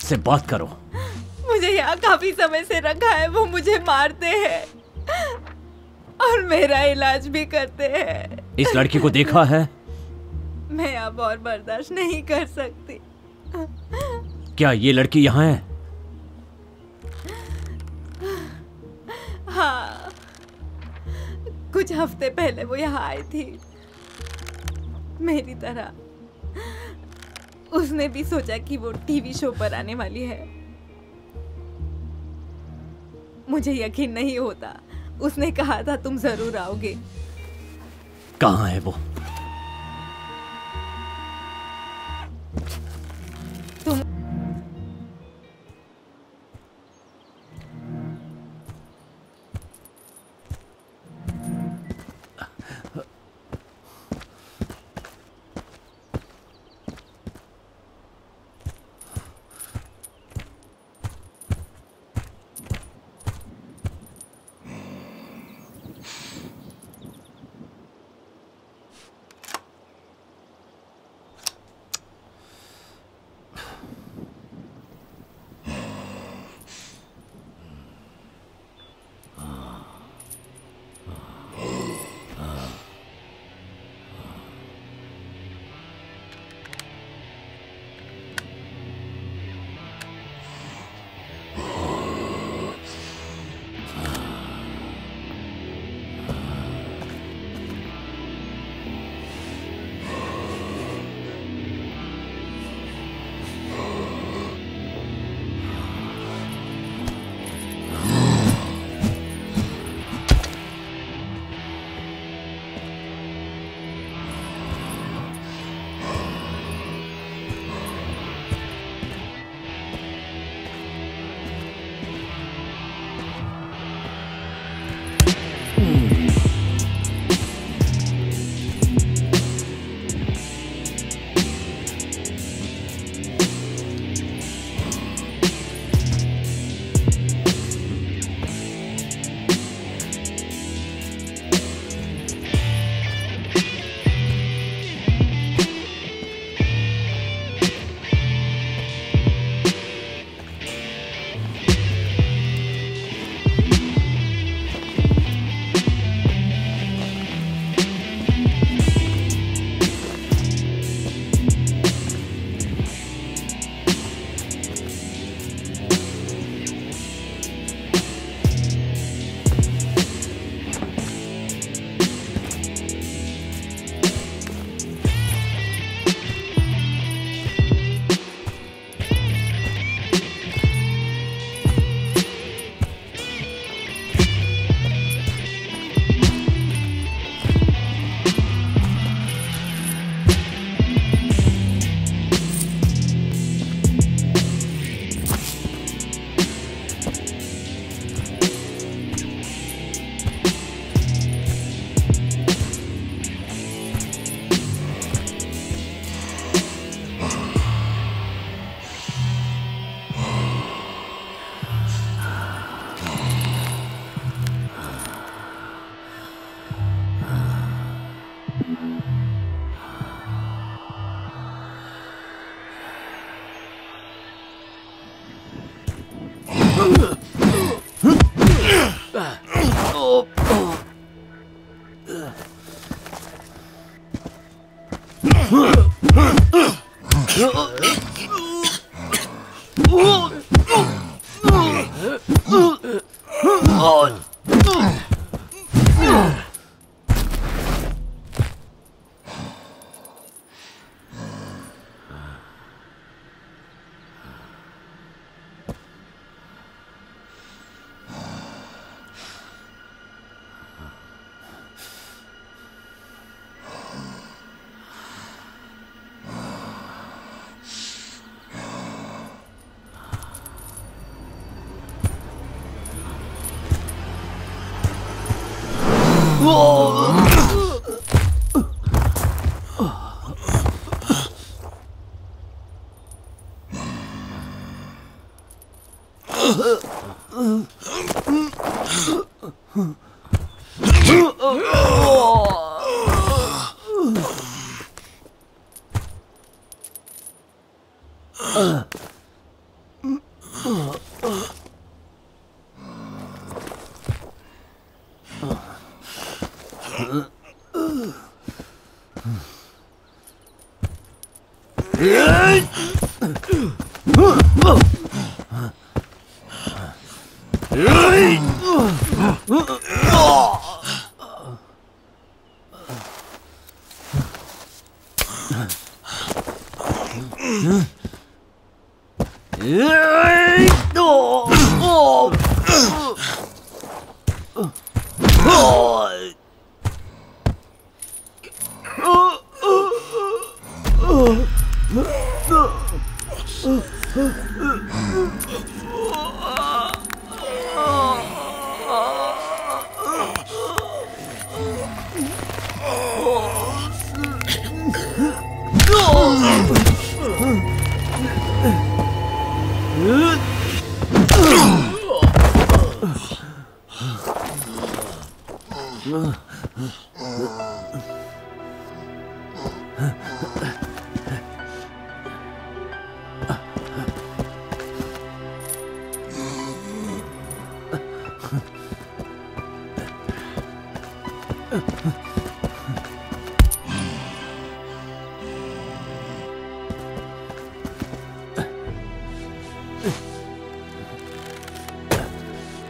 से बात करो। मुझे यहाँ काफी समय से रखा है, वो मुझे मारते हैं और मेरा इलाज भी करते हैं। इस लड़की को देखा है? मैं अब और बर्दाश्त नहीं कर सकती। क्या ये लड़की यहाँ है? हाँ, कुछ हफ्ते पहले वो यहाँ आई थी। मेरी तरह उसने भी सोचा कि वो टीवी शो पर आने वाली है। मुझे यकीन नहीं होता। उसने कहा था तुम जरूर आओगे। कहाँ है वो?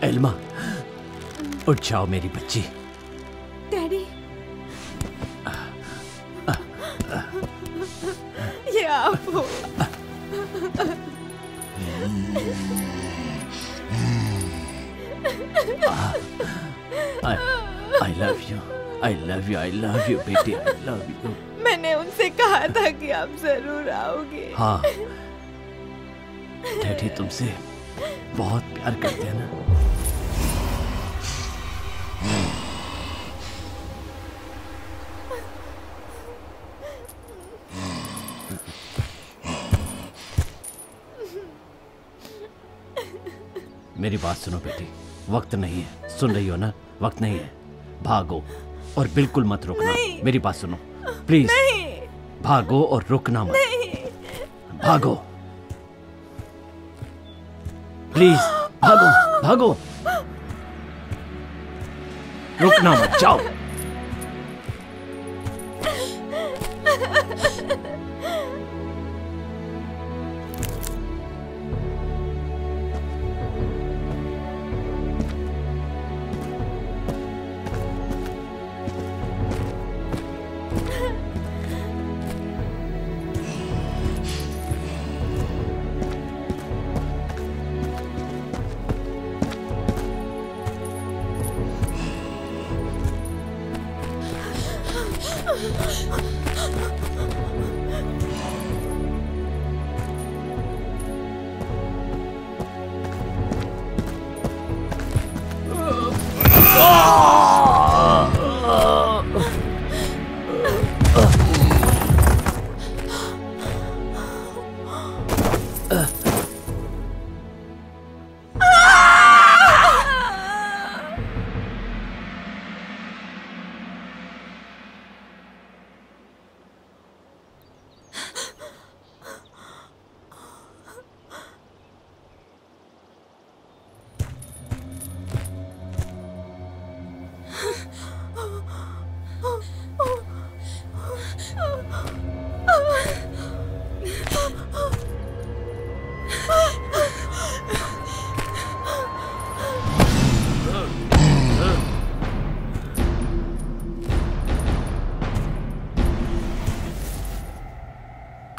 एल्मा, उठ जाओ मेरी बच्ची। डैडी, ये आप हो। I love you, I love you, I love you बेटी, I love you। मैंने उनसे कहा था कि आप जरूर आओगे। हाँ, डैडी तुमसे बहुत प्यार करते हैं ना। मेरी बात सुनो बेटी, वक्त नहीं है, सुन रही हो ना? वक्त नहीं है, भागो और बिल्कुल मत रुकना। मेरी बात सुनो प्लीज, भागो और रुकना मत। भागो प्लीज, भागो भागो, रुकना मत, जाओ।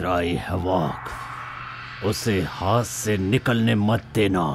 क्राई हैवॉक, उसे हाथ से निकलने मत देना।